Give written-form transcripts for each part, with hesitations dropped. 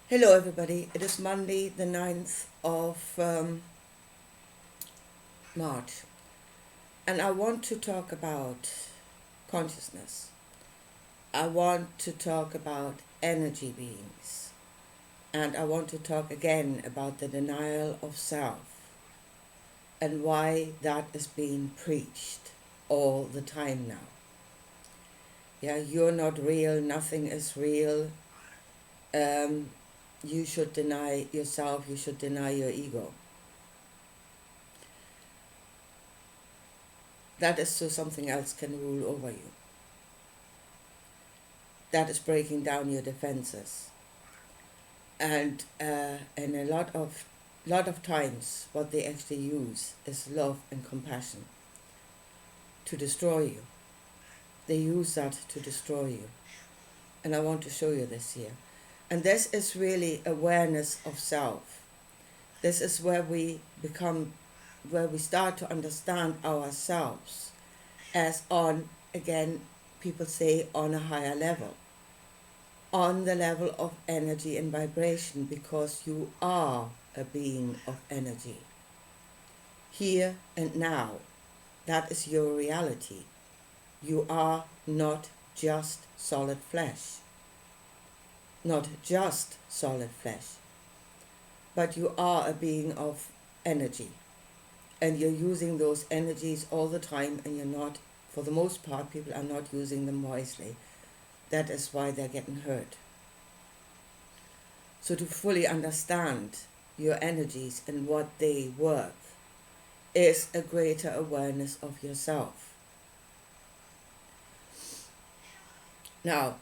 Hello everybody, it is Monday the 9th of March, and I want to talk about consciousness. I want to talk about energy beings, and I want to talk again about the denial of self and why that is being preached all the time now. Yeah, you're not real, nothing is real. You should deny yourself, you should deny your ego. That is so something else can rule over you. That is breaking down your defenses. And a lot of times what they actually use is love and compassion to destroy you. They use that to destroy you. And I want to show you this here. And this is really awareness of self. This is where we start to understand ourselves as on, again, people say on a higher level. On the level of energy and vibration, because you are a being of energy. Here and now, that is your reality. You are not just solid flesh. Not just solid flesh. But you are a being of energy. And you're using those energies all the time, and you're not, for the most part, people are not using them wisely. That is why they're getting hurt. So to fully understand your energies and what they work is a greater awareness of yourself. Now,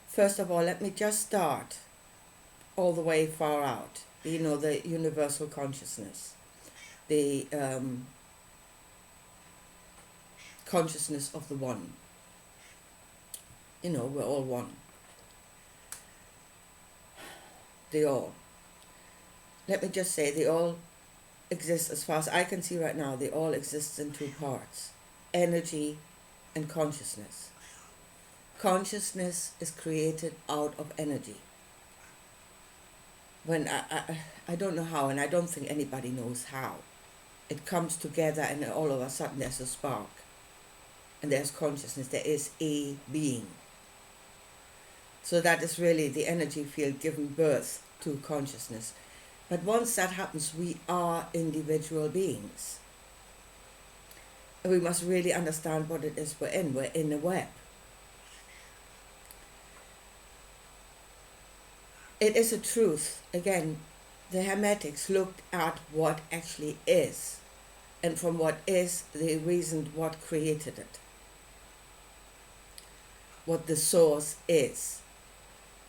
first of all, let me just start all the way far out. You know, the universal consciousness, the consciousness of the one. You know, we're all one. They all. Let me just say, they all exist, as far as I can see right now, they all exist in two parts. Energy and consciousness. Consciousness is created out of energy. When I don't know how, and I don't think anybody knows how. It comes together and all of a sudden there's a spark. And there's consciousness, there is a being. So that is really the energy field giving birth to consciousness. But once that happens, we are individual beings. And we must really understand what it is we're in. We're in a web. It is a truth. Again, the Hermetics looked at what actually is. And from what is, they reasoned what created it. What the source is.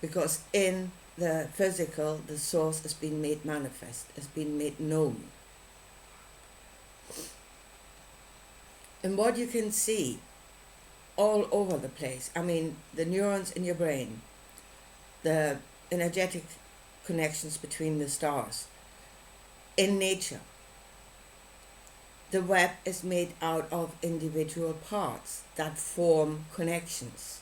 Because in the physical, the source has been made manifest, has been made known. And what you can see all over the place, I mean, the neurons in your brain, the energetic connections between the stars, in nature, the web is made out of individual parts that form connections.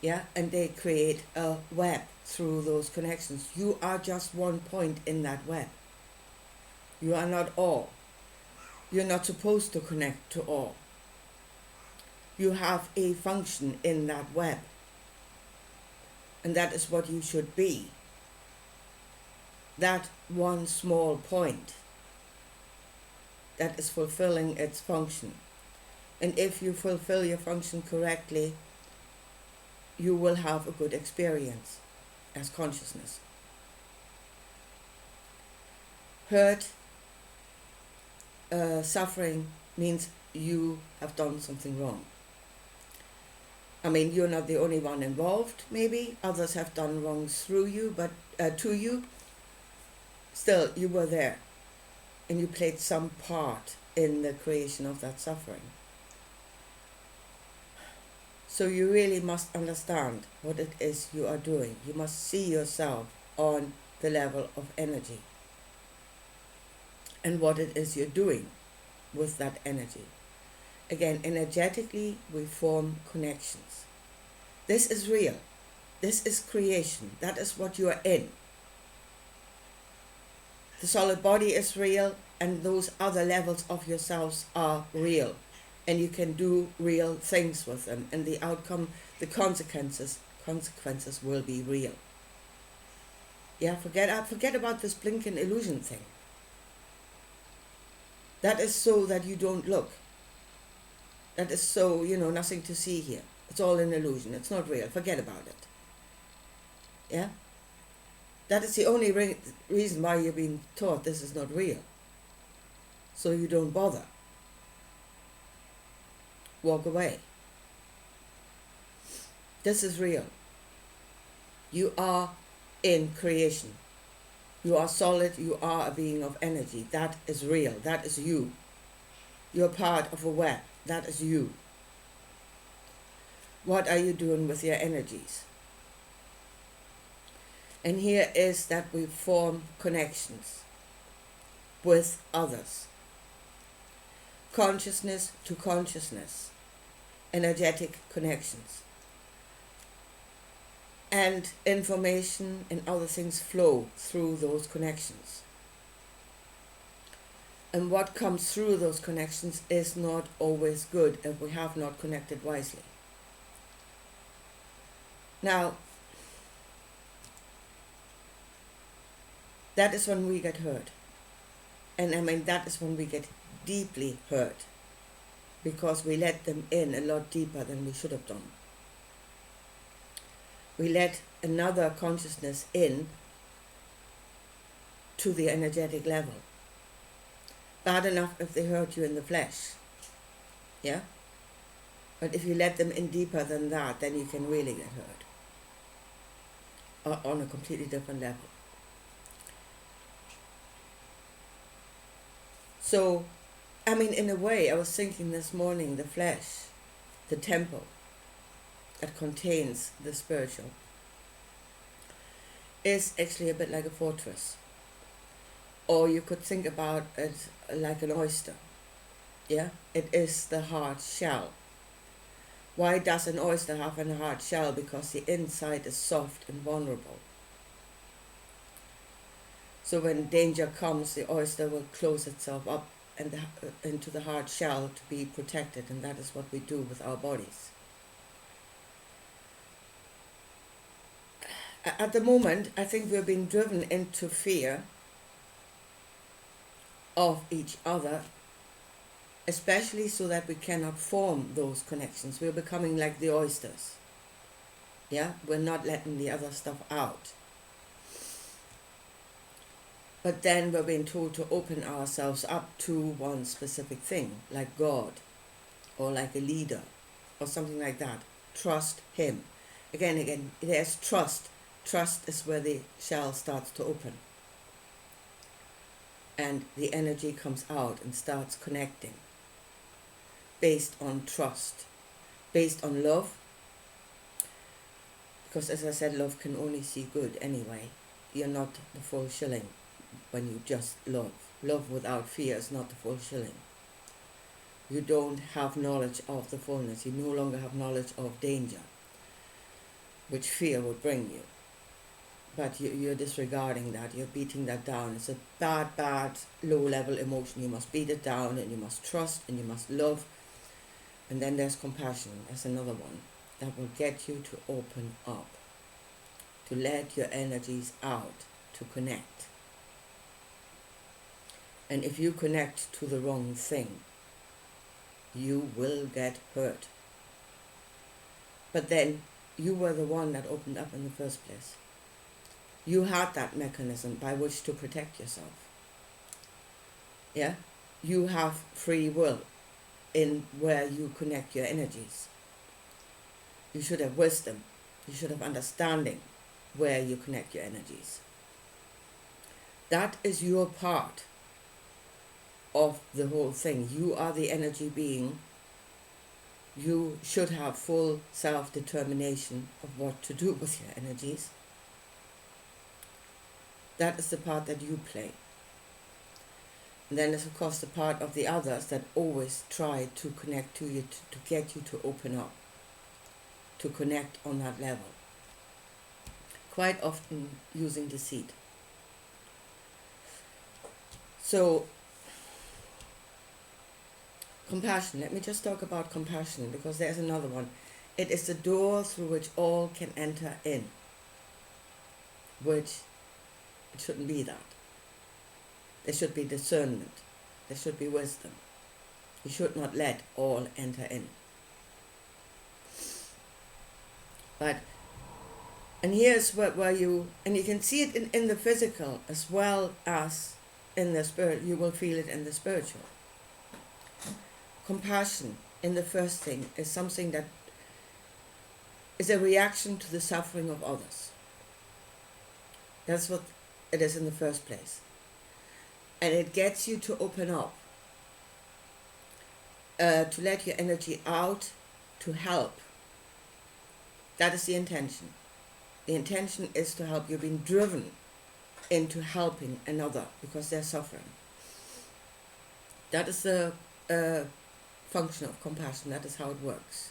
Yeah, and they create a web through those connections. You are just one point in that web. You are not all. You're not supposed to connect to all. You have a function in that web. And that is what you should be. That one small point that is fulfilling its function. And if you fulfill your function correctly, you will have a good experience as consciousness. Hurt, suffering means you have done something wrong. I mean, you're not the only one involved, maybe. Others have done wrongs through you, but to you, still, you were there. And you played some part in the creation of that suffering. So you really must understand what it is you are doing. You must see yourself on the level of energy. And what it is you're doing with that energy. Again, energetically, we form connections. This is real. This is creation. That is what you are in. The solid body is real, and those other levels of yourselves are real. And you can do real things with them, and the outcome, the consequences will be real. Yeah, forget about this blinking illusion thing. That is so that you don't look. That is so, nothing to see here. It's all an illusion. It's not real. Forget about it. Yeah? That is the only reason why you're being taught this is not real. So you don't bother. Walk away. This is real. You are in creation. You are solid. You are a being of energy. That is real. That is you. You're part of a web. That is you. What are you doing with your energies? And here is that we form connections with others. Consciousness to consciousness. Energetic connections. And information and other things flow through those connections. And what comes through those connections is not always good if we have not connected wisely. Now, that is when we get hurt. And I mean, that is when we get deeply hurt, because we let them in a lot deeper than we should have done. We let another consciousness in to the energetic level. Bad enough if they hurt you in the flesh. Yeah? But if you let them in deeper than that, then you can really get hurt. On a completely different level. So, I mean, in a way, I was thinking this morning, the flesh, the temple that contains the spiritual, is actually a bit like a fortress. Or you could think about it like an oyster. Yeah? It is the hard shell. Why does an oyster have a hard shell? Because the inside is soft and vulnerable. So when danger comes, the oyster will close itself up and into the hard shell to be protected, and that is what we do with our bodies. At the moment, I think we're being driven into fear of each other, especially so that we cannot form those connections. We're becoming like the oysters. Yeah, we're not letting the other stuff out. But then we're being told to open ourselves up to one specific thing, like God, or like a leader, or something like that. Trust Him. Again, there's trust. Trust is where the shell starts to open. And the energy comes out and starts connecting. Based on trust. Based on love. Because as I said, love can only see good anyway. You're not the full shilling when you just love. Love without fear is not the full shilling. You don't have knowledge of the fullness. You no longer have knowledge of danger, which fear would bring you. But you're disregarding that. You're beating that down. It's a bad, low-level emotion. You must beat it down, and you must trust, and you must love. And then there's compassion. That's another one that will get you to open up, to let your energies out, to connect. And if you connect to the wrong thing, you will get hurt. But then you were the one that opened up in the first place. You had that mechanism by which to protect yourself. Yeah? You have free will in where you connect your energies. You should have wisdom. You should have understanding where you connect your energies. That is your part of the whole thing. You are the energy being. You should have full self-determination of what to do with your energies. That is the part that you play. And then there's of course the part of the others that always try to connect to you, to get you to open up, to connect on that level. quite often using deceit. So, compassion. Let me just talk about compassion, because there's another one. It is the door through which all can enter in, which it shouldn't be that. There should be discernment. There should be wisdom. You should not let all enter in. But, and here's where you, and you can see it in the physical as well as in the spirit. You will feel it in the spiritual. Compassion, in the first thing, is something that is a reaction to the suffering of others. That's what it is in the first place. And it gets you to open up, to let your energy out, to help. That is the intention. The intention is to help. You're being driven into helping another because they're suffering. That is the function of compassion. That is how it works.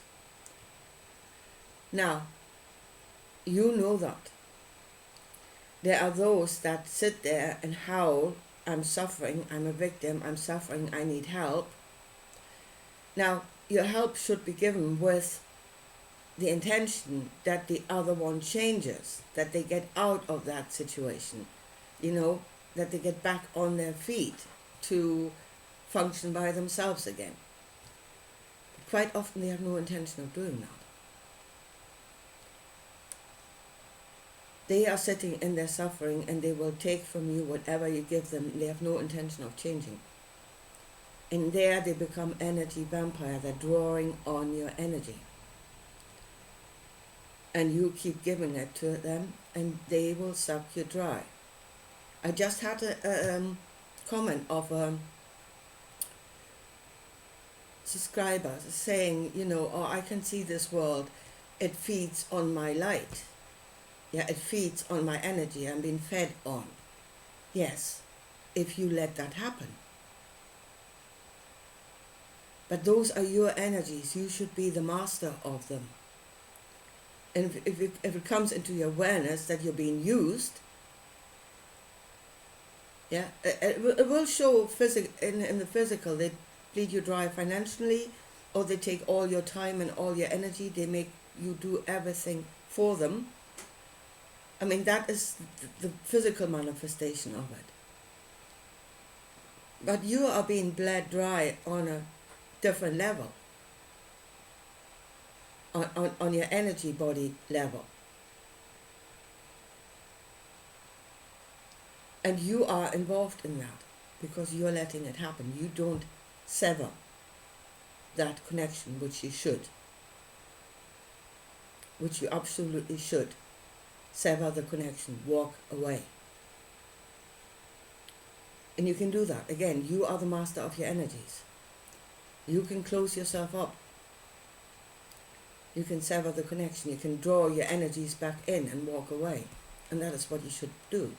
Now, you know that. There are those that sit there and howl, I'm suffering, I'm a victim, I'm suffering, I need help. Now, your help should be given with the intention that the other one changes, that they get out of that situation, that they get back on their feet to function by themselves again. But quite often they have no intention of doing that. They are sitting in their suffering and they will take from you whatever you give them. They have no intention of changing. And there they become energy vampire. They're drawing on your energy. And you keep giving it to them and they will suck you dry. I just had a comment of a subscriber saying, oh, I can see this world. It feeds on my light. Yeah, it feeds on my energy. I'm being fed on. Yes, if you let that happen. But those are your energies. You should be the master of them. And if it comes into your awareness that you're being used, yeah, it will show in the physical. They bleed you dry financially, or they take all your time and all your energy. They make you do everything for them. I mean, that is the physical manifestation of it. But you are being bled dry on a different level, on your energy body level. And you are involved in that because you're letting it happen. You don't sever that connection, which you should, which you absolutely should. Sever the connection, walk away. And you can do that. Again, you are the master of your energies. You can close yourself up. You can sever the connection. You can draw your energies back in and walk away. And that is what you should do.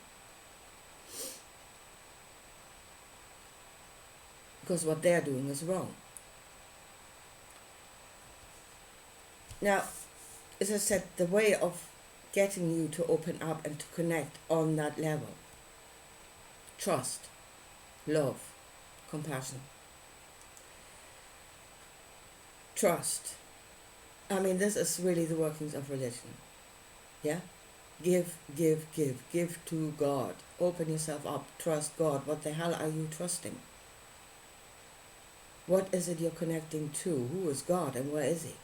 Because what they're doing is wrong. Now, as I said, the way of getting you to open up and to connect on that level. Trust, love, compassion. Trust. I mean, this is really the workings of religion. Yeah? Give, give, give. Give to God. Open yourself up. Trust God. What the hell are you trusting? What is it you're connecting to? Who is God and where is He?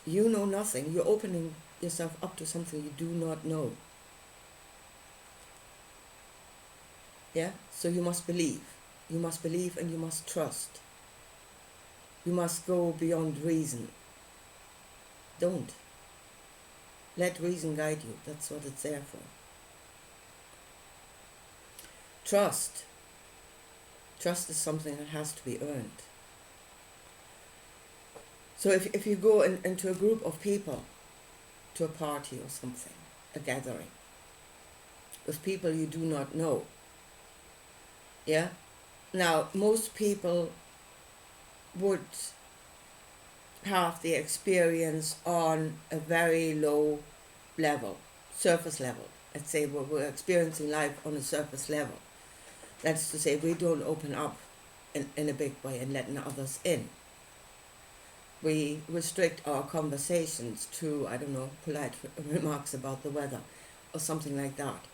You know nothing. You're opening yourself up to something you do not know. Yeah? So you must believe. You must believe and you must trust. You must go beyond reason. Don't. Let reason guide you. That's what it's there for. Trust. Trust is something that has to be earned. So if you go into a group of people, to a party or something, a gathering, with people you do not know, yeah? Now, most people would have the experience on a very low level, surface level. Let's say we're experiencing life on a surface level. That's to say, we don't open up in a big way and letting others in. We restrict our conversations to, I don't know, polite remarks about the weather or something like that.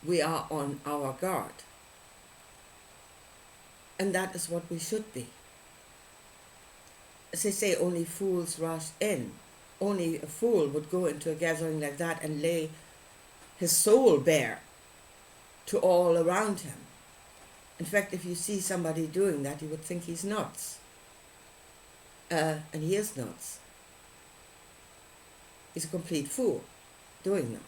We are on our guard. And that is what we should be. As they say, only fools rush in. Only a fool would go into a gathering like that and lay his soul bare to all around him. In fact, if you see somebody doing that, you would think he's nuts. And he is nuts. He's a complete fool doing that.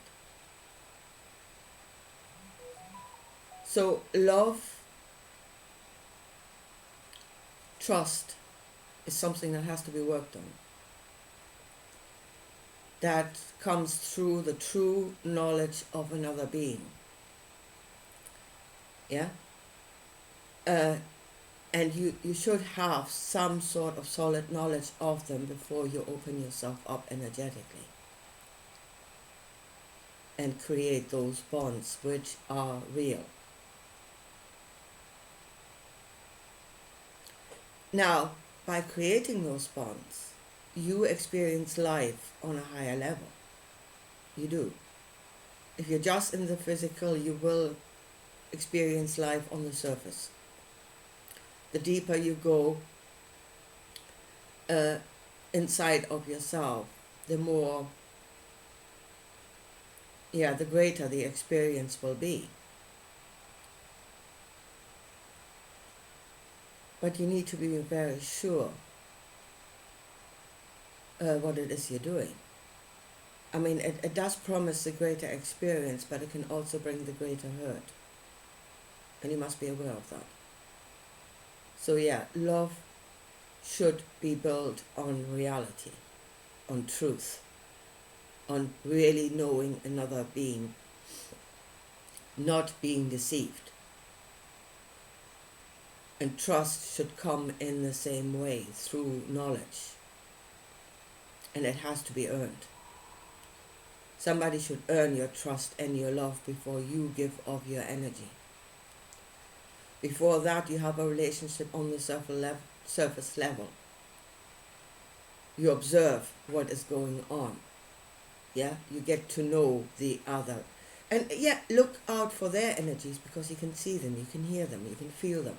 So love, trust is something that has to be worked on. That comes through the true knowledge of another being. Yeah? And you should have some sort of solid knowledge of them before you open yourself up energetically and create those bonds which are real. Now, by creating those bonds, you experience life on a higher level. You do. If you're just in the physical, you will experience life on the surface. The deeper you go inside of yourself, the more, the greater the experience will be. But you need to be very sure what it is you're doing. I mean, it does promise the greater experience, but it can also bring the greater hurt. And you must be aware of that. So love should be built on reality, on truth, on really knowing another being, not being deceived. And trust should come in the same way, through knowledge. And it has to be earned. Somebody should earn your trust and your love before you give of your energy. Before that, you have a relationship on the surface level. You observe what is going on. Yeah, you get to know the other. And look out for their energies, because you can see them, you can hear them, you can feel them.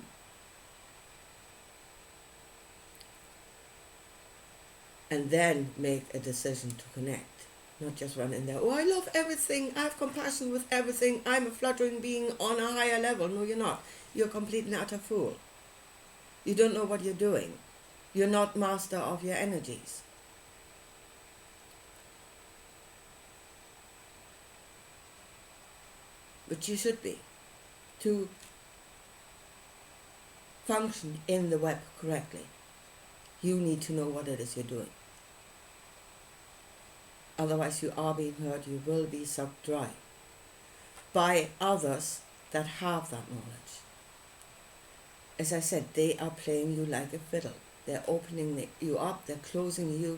And then make a decision to connect. Not just run in there, oh, I love everything, I have compassion with everything, I'm a fluttering being on a higher level. No, you're not. You're a complete and utter fool. You don't know what you're doing. You're not master of your energies. But you should be, to function in the web correctly. You need to know what it is you're doing. Otherwise you are being hurt, you will be sucked dry by others that have that knowledge. As I said, they are playing you like a fiddle. They're opening you up, they're closing you,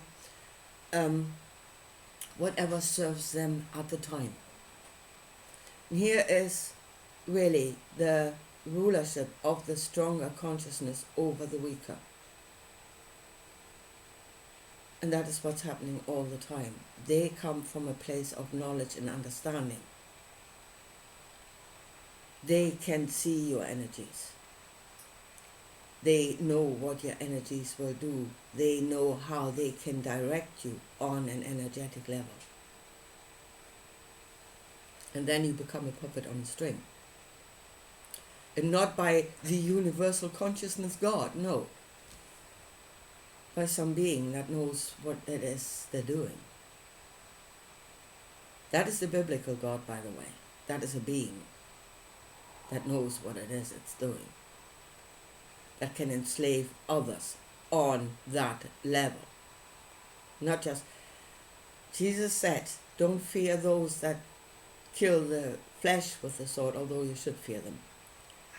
whatever serves them at the time. And here is really the rulership of the stronger consciousness over the weaker. And that is what's happening all the time. They come from a place of knowledge and understanding. They can see your energies. They know what your energies will do. They know how they can direct you on an energetic level. And then you become a puppet on a string. And not by the universal consciousness God, no. By some being that knows what it is they're doing. That is the biblical God, by the way. That is a being that knows what it is it's doing. That can enslave others on that level. Not just, Jesus said, don't fear those that kill the flesh with the sword, although you should fear them.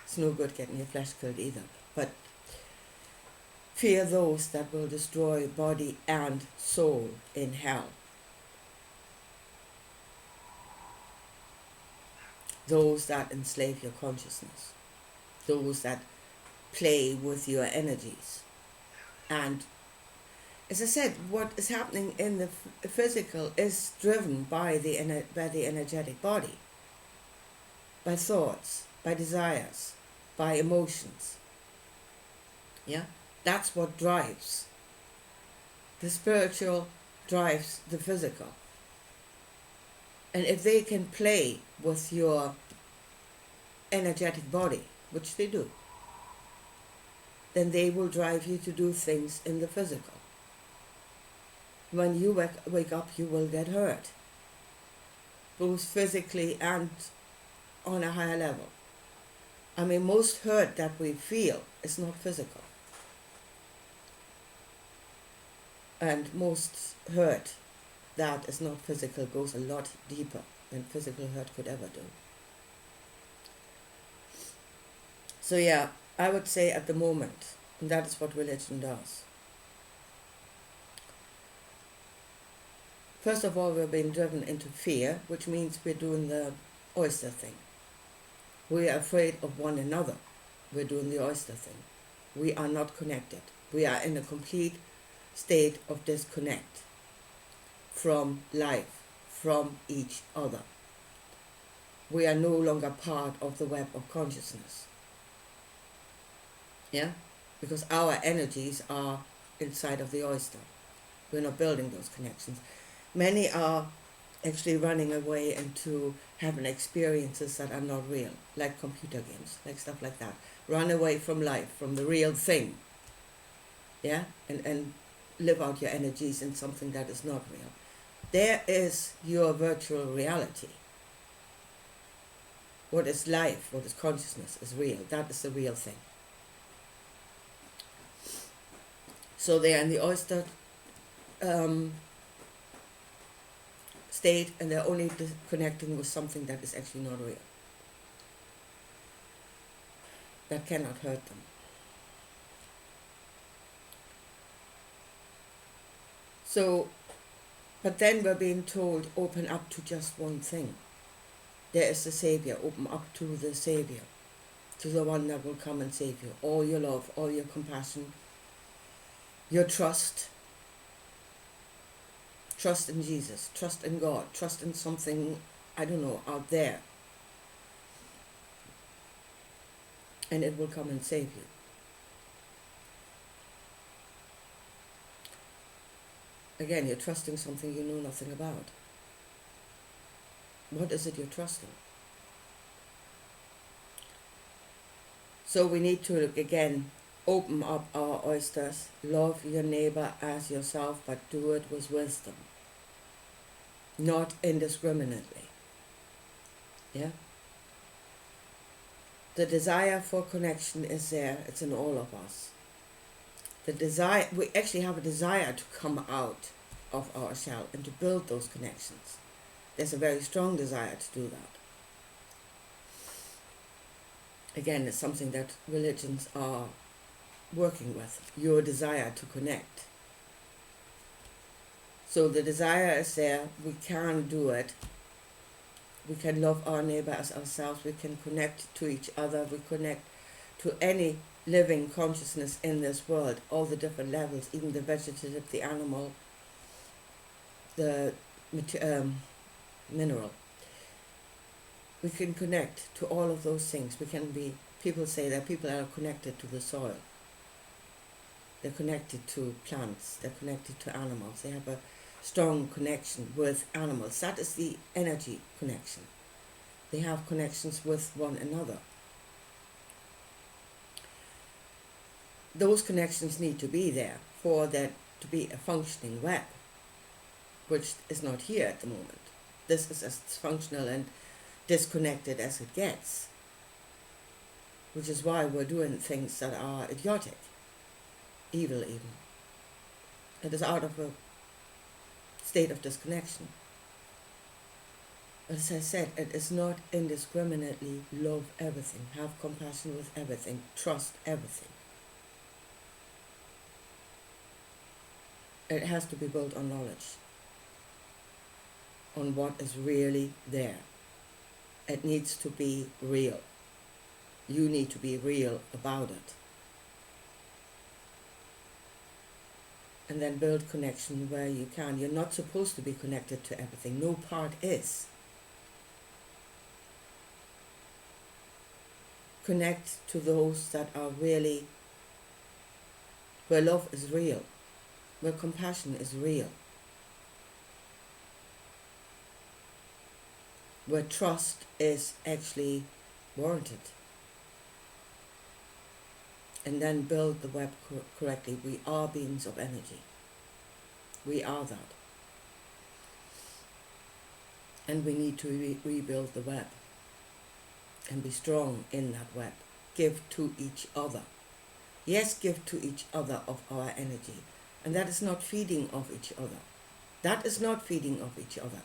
It's no good getting your flesh killed either. But fear those that will destroy body and soul in hell. those that enslave your consciousness, those that play with your energies. And as I said, what is happening in the physical is driven by the energetic body, by thoughts, by desires, by emotions. Yeah, that's what drives. The spiritual drives the physical. And if they can play with your energetic body, which they do, then they will drive you to do things in the physical. When you wake up, you will get hurt, both physically and on a higher level. I mean, most hurt that we feel is not physical. And most hurt that is not physical goes a lot deeper than physical hurt could ever do. So yeah, I would say at the moment, and that is what religion does. First of all, we're being driven into fear, which means we're doing the oyster thing. We are afraid of one another. We're doing the oyster thing. We are not connected. We are in a complete state of disconnect from life, from each other. We are no longer part of the web of consciousness. Yeah? Because our energies are inside of the oyster. We're not building those connections. Many are actually running away into having experiences that are not real, like computer games, like stuff like that. Run away from life, from the real thing. Yeah? And live out your energies in something that is not real. There is your virtual reality. What is life, what is consciousness is real. That is the real thing. So they are in the oyster state, and they're only connecting with something that is actually not real. That cannot hurt them. So, but then we're being told, open up to just one thing. There is the Savior. Open up to the Savior, to the one that will come and save you. All your love, all your compassion, your trust. Trust in Jesus, trust in God, trust in something, I don't know, out there. And it will come and save you. Again, you're trusting something you know nothing about. What is it you're trusting? So we need to, again, open up our oysters. Love your neighbor as yourself, but do it with wisdom. Not indiscriminately. Yeah? The desire for connection is there. It's in all of us. The desire, we actually have a desire to come out of our shell and to build those connections. There's a very strong desire to do that. Again, it's something that religions are working with, your desire to connect. So the desire is there, we can do it. We can love our neighbor as ourselves, we can connect to each other, we connect to any living consciousness in this world, all the different levels, even the vegetative, the animal, the mineral. We can connect to all of those things. We can be, people say that people are connected to the soil. They're connected to plants, they're connected to animals, they have a strong connection with animals. That is the energy connection. They have connections with one another. Those connections need to be there for that to be a functioning web, which is not here at the moment. This is as functional and disconnected as it gets, which is why we're doing things that are idiotic, evil even. It is out of a state of disconnection. But as I said, it is not indiscriminately love everything, have compassion with everything, trust everything. It has to be built on knowledge, on what is really there. It needs to be real. You need to be real about it. And then build connection where you can. You're not supposed to be connected to everything. No part is. Connect to those that are really, where love is real, where compassion is real, where trust is actually warranted. And then build the web correctly. We are beings of energy. We are that. And we need to rebuild the web and be strong in that web. Give to each other. Yes, give to each other of our energy. And that is not feeding of each other. That is not feeding of each other.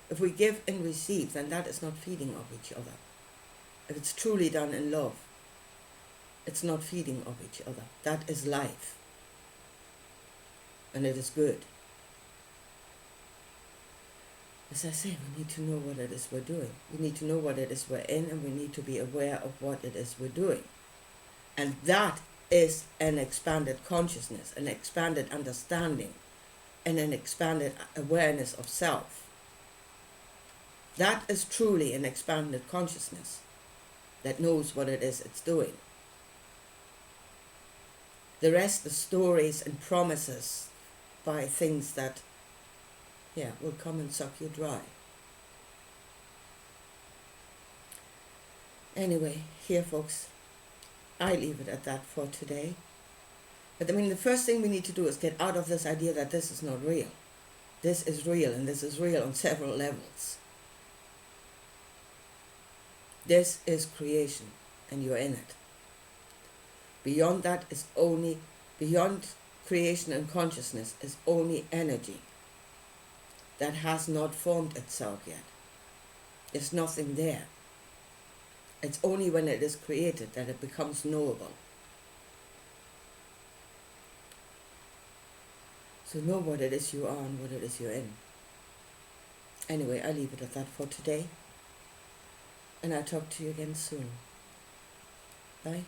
If we give and receive, then that is not feeding of each other. If it's truly done in love, it's not feeding of each other. That is life. And it is good. As I say, we need to know what it is we're doing. We need to know what it is we're in, and we need to be aware of what it is we're doing. And that is an expanded consciousness, an expanded understanding, and an expanded awareness of self. That is truly an expanded consciousness that knows what it is it's doing. The rest is stories and promises by things that, will come and suck you dry. Anyway, here folks, I leave it at that for today. But the first thing we need to do is get out of this idea that this is not real. This is real, and this is real on several levels. This is creation, and you're in it. Beyond that is only, beyond creation and consciousness is only energy that has not formed itself yet. There's nothing there. It's only when it is created that it becomes knowable. So know what it is you are and what it is you're in. Anyway, I leave it at that for today. And I'll talk to you again soon. Bye.